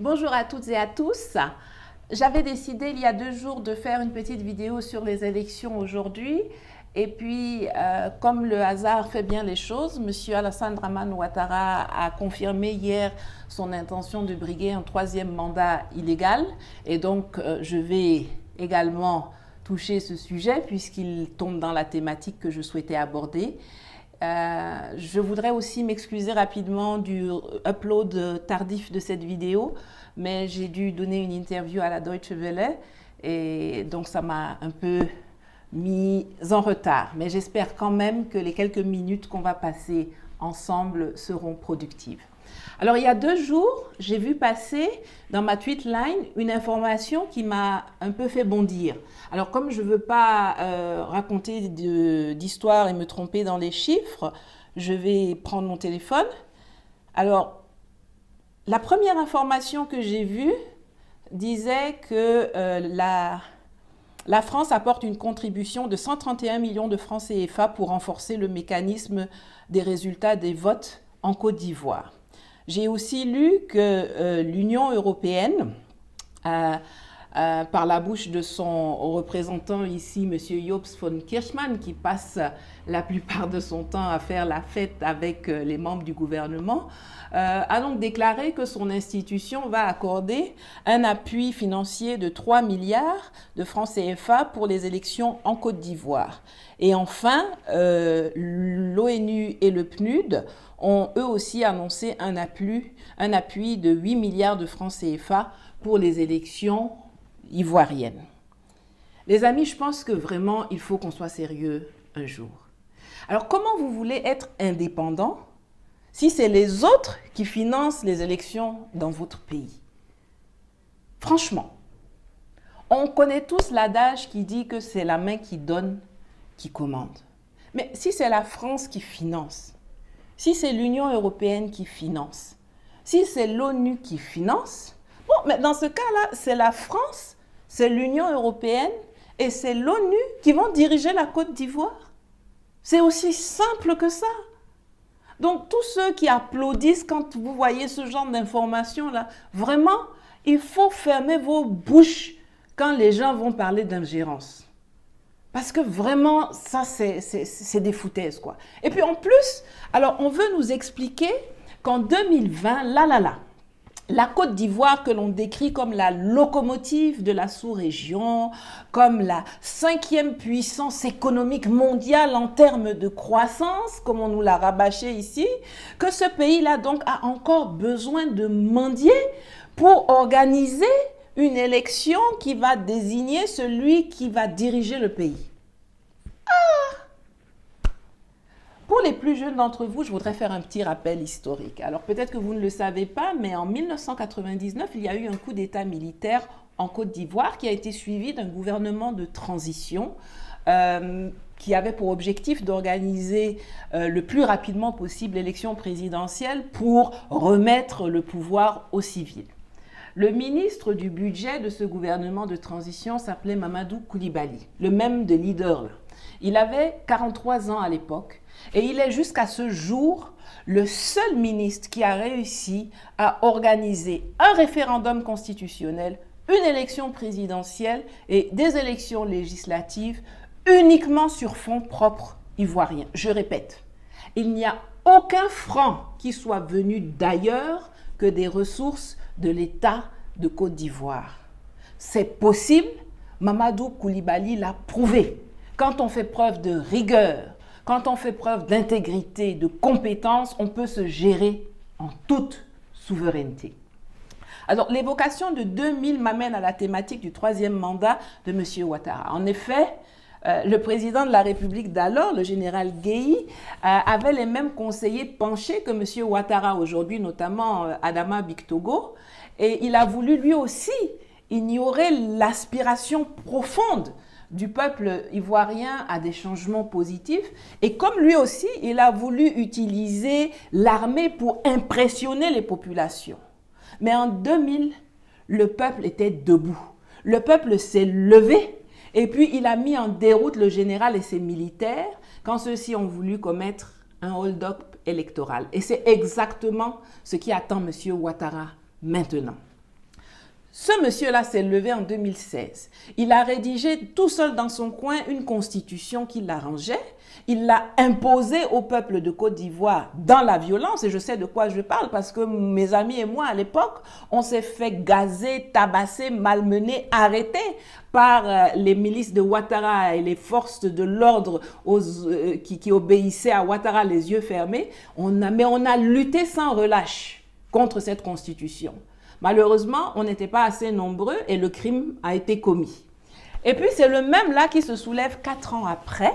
Bonjour à toutes et à tous. J'avais décidé il y a 2 jours de faire une petite vidéo sur les élections aujourd'hui. Et puis, comme le hasard fait bien les choses, M. Alassane Dramane Ouattara a confirmé hier son intention de briguer un 3e mandat illégal. Et donc, je vais également toucher ce sujet puisqu'il tombe dans la thématique que je souhaitais aborder. Je voudrais aussi m'excuser rapidement du upload tardif de cette vidéo, mais j'ai dû donner une interview à la Deutsche Welle et donc ça m'a un peu mis en retard. Mais j'espère quand même que les quelques minutes qu'on va passer ensemble seront productives. Alors, il y a 2 jours, j'ai vu passer dans ma tweet line une information qui m'a un peu fait bondir. Alors, comme je ne veux pas raconter d'histoire et me tromper dans les chiffres, je vais prendre mon téléphone. Alors, la première information que j'ai vue disait que la France apporte une contribution de 131 millions de francs CFA pour renforcer le mécanisme des résultats des votes en Côte d'Ivoire. J'ai aussi lu que l'Union européenne, par la bouche de son représentant ici, M. Jops von Kirchmann, qui passe la plupart de son temps à faire la fête avec les membres du gouvernement, a donc déclaré que son institution va accorder un appui financier de 3 milliards de francs CFA pour les élections en Côte d'Ivoire. Et enfin, l'ONU et le PNUD ont eux aussi annoncé un appui de 8 milliards de francs CFA pour les élections ivoiriennes. Les amis, je pense que vraiment, il faut qu'on soit sérieux un jour. Alors, comment vous voulez être indépendant si c'est les autres qui financent les élections dans votre pays? Franchement, on connaît tous l'adage qui dit que c'est la main qui donne qui commande. Mais si c'est la France qui finance, si c'est l'Union européenne qui finance, si c'est l'ONU qui finance, bon, mais dans ce cas-là, c'est la France, c'est l'Union européenne et c'est l'ONU qui vont diriger la Côte d'Ivoire. C'est aussi simple que ça. Donc, tous ceux qui applaudissent quand vous voyez ce genre d'informations-là, vraiment, il faut fermer vos bouches quand les gens vont parler d'ingérence. Parce que vraiment, ça, c'est des foutaises, quoi. Et puis en plus, alors on veut nous expliquer qu'en 2020, la Côte d'Ivoire que l'on décrit comme la locomotive de la sous-région, comme la 5e puissance économique mondiale en termes de croissance, comme on nous l'a rabâché ici, que ce pays-là donc a encore besoin de mendier pour organiser une élection qui va désigner celui qui va diriger le pays. Pour les plus jeunes d'entre vous, je voudrais faire un petit rappel historique. Alors peut-être que vous ne le savez pas, mais en 1999, il y a eu un coup d'État militaire en Côte d'Ivoire qui a été suivi d'un gouvernement de transition qui avait pour objectif d'organiser le plus rapidement possible l'élection présidentielle pour remettre le pouvoir aux civils. Le ministre du budget de ce gouvernement de transition s'appelait Mamadou Coulibaly, le même de leader là. Il avait 43 ans à l'époque et il est jusqu'à ce jour le seul ministre qui a réussi à organiser un référendum constitutionnel, une élection présidentielle et des élections législatives uniquement sur fonds propres ivoiriens. Je répète, il n'y a aucun franc qui soit venu d'ailleurs que des ressources de l'État de Côte d'Ivoire. C'est possible, Mamadou Coulibaly l'a prouvé. Quand on fait preuve de rigueur, quand on fait preuve d'intégrité, de compétence, on peut se gérer en toute souveraineté. Alors, l'évocation de 2000 m'amène à la thématique du 3e mandat de M. Ouattara. En effet, le président de la République d'alors, le général Gueye, avait les mêmes conseillers penchés que M. Ouattara aujourd'hui, notamment Adama Bictogo, et il a voulu lui aussi ignorer l'aspiration profonde du peuple ivoirien à des changements positifs. Et comme lui aussi, il a voulu utiliser l'armée pour impressionner les populations. Mais en 2000, le peuple était debout. Le peuple s'est levé et puis il a mis en déroute le général et ses militaires quand ceux-ci ont voulu commettre un hold-up électoral. Et c'est exactement ce qui attend M. Ouattara maintenant. Ce monsieur-là s'est levé en 2016. Il a rédigé tout seul dans son coin une constitution qui l'arrangeait. Il l'a imposée au peuple de Côte d'Ivoire dans la violence. Et je sais de quoi je parle parce que mes amis et moi, à l'époque, on s'est fait gazer, tabasser, malmener, arrêter par les milices de Ouattara et les forces de l'ordre qui obéissaient à Ouattara les yeux fermés. Mais on a lutté sans relâche contre cette constitution. Malheureusement, on n'était pas assez nombreux et le crime a été commis. Et puis, c'est le même là qui se soulève 4 ans après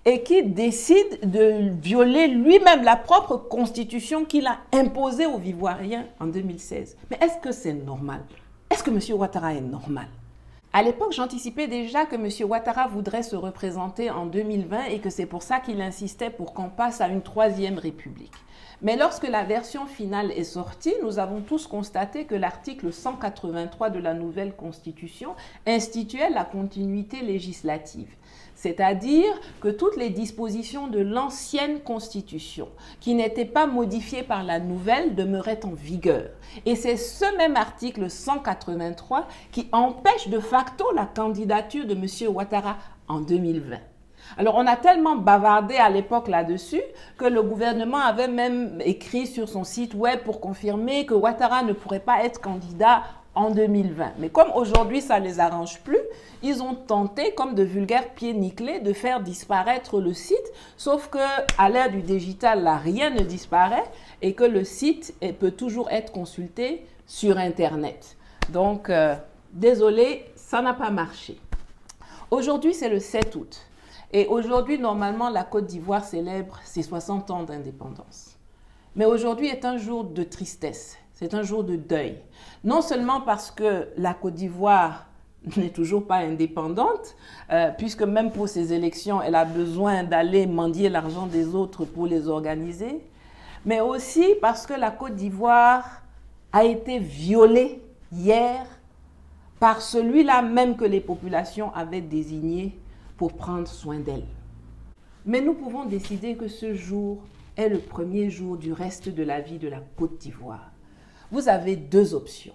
et qui décide de violer lui-même la propre constitution qu'il a imposée aux Ivoiriens en 2016. Mais est-ce que c'est normal? Est-ce que M. Ouattara est normal? À l'époque, j'anticipais déjà que M. Ouattara voudrait se représenter en 2020 et que c'est pour ça qu'il insistait pour qu'on passe à une 3e république. Mais lorsque la version finale est sortie, nous avons tous constaté que l'article 183 de la nouvelle Constitution instituait la continuité législative. C'est-à-dire que toutes les dispositions de l'ancienne Constitution, qui n'étaient pas modifiées par la nouvelle, demeuraient en vigueur. Et c'est ce même article 183 qui empêche de facto la candidature de M. Ouattara en 2020. Alors, on a tellement bavardé à l'époque là-dessus que le gouvernement avait même écrit sur son site web pour confirmer que Ouattara ne pourrait pas être candidat en 2020. Mais comme aujourd'hui, ça ne les arrange plus, ils ont tenté, comme de vulgaires pieds nickelés, de faire disparaître le site, sauf qu'à l'ère du digital, là, rien ne disparaît et que le site peut toujours être consulté sur Internet. Donc, désolé, ça n'a pas marché. Aujourd'hui, c'est le 7 août. Et aujourd'hui, normalement, la Côte d'Ivoire célèbre ses 60 ans d'indépendance. Mais aujourd'hui est un jour de tristesse, c'est un jour de deuil. Non seulement parce que la Côte d'Ivoire n'est toujours pas indépendante, puisque même pour ces élections, elle a besoin d'aller mendier l'argent des autres pour les organiser, mais aussi parce que la Côte d'Ivoire a été violée hier par celui-là même que les populations avaient désigné pour prendre soin d'elle. Mais nous pouvons décider que ce jour est le premier jour du reste de la vie de la Côte d'Ivoire. Vous avez 2 options.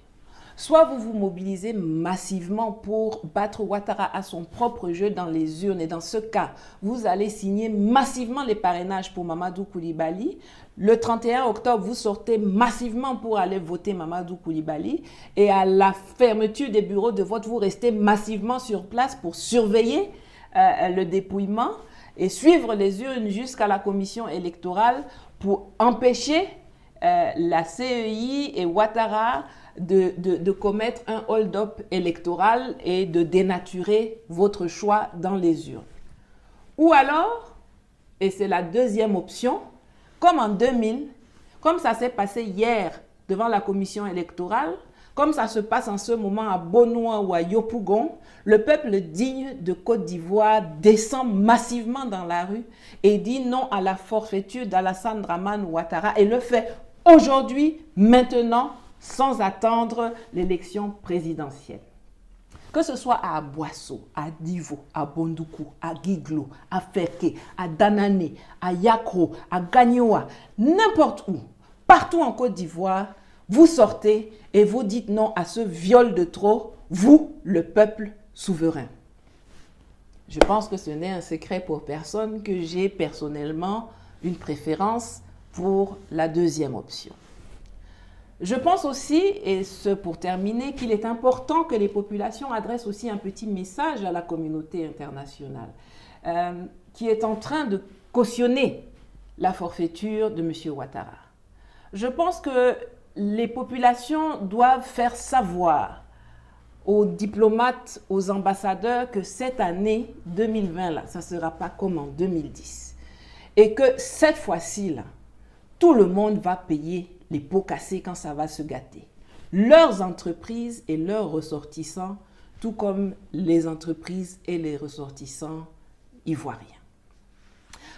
Soit vous vous mobilisez massivement pour battre Ouattara à son propre jeu dans les urnes, et dans ce cas, vous allez signer massivement les parrainages pour Mamadou Coulibaly. Le 31 octobre, vous sortez massivement pour aller voter Mamadou Coulibaly. Et à la fermeture des bureaux de vote, vous restez massivement sur place pour surveiller le dépouillement et suivre les urnes jusqu'à la commission électorale pour empêcher la CEI et Ouattara de commettre un hold-up électoral et de dénaturer votre choix dans les urnes. Ou alors, et c'est la 2e option, comme en 2000, comme ça s'est passé hier devant la commission électorale, comme ça se passe en ce moment à Bonoua ou à Yopougon, le peuple digne de Côte d'Ivoire descend massivement dans la rue et dit non à la forfaiture d'Alassane Dramane Ouattara et le fait aujourd'hui, maintenant, sans attendre l'élection présidentielle. Que ce soit à Boasso, à Divo, à Bondoukou, à Guiglo, à Ferké, à Danané, à Yakro, à Gagnoa, n'importe où, partout en Côte d'Ivoire, vous sortez et vous dites non à ce viol de trop, vous, le peuple souverain. Je pense que ce n'est un secret pour personne que j'ai personnellement une préférence pour la 2e option. Je pense aussi, et ce pour terminer, qu'il est important que les populations adressent aussi un petit message à la communauté internationale qui est en train de cautionner la forfaiture de M. Ouattara. Je pense que les populations doivent faire savoir aux diplomates, aux ambassadeurs que cette année 2020, là, ça ne sera pas comme en 2010. Et que cette fois-ci, là, tout le monde va payer les pots cassés quand ça va se gâter. Leurs entreprises et leurs ressortissants, tout comme les entreprises et les ressortissants ivoiriens.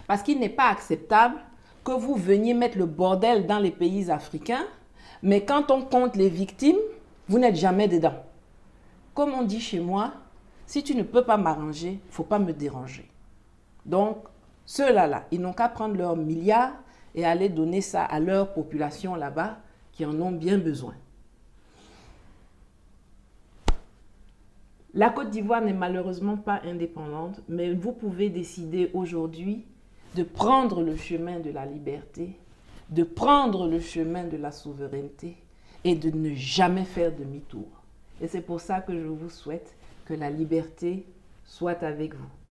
Parce qu'il n'est pas acceptable que vous veniez mettre le bordel dans les pays africains, mais quand on compte les victimes, vous n'êtes jamais dedans. Comme on dit chez moi, si tu ne peux pas m'arranger, il ne faut pas me déranger. Donc, ceux-là, ils n'ont qu'à prendre leurs milliards et aller donner ça à leur population là-bas qui en ont bien besoin. La Côte d'Ivoire n'est malheureusement pas indépendante, mais vous pouvez décider aujourd'hui de prendre le chemin de la liberté, de prendre le chemin de la souveraineté et de ne jamais faire demi-tour. Et c'est pour ça que je vous souhaite que la liberté soit avec vous.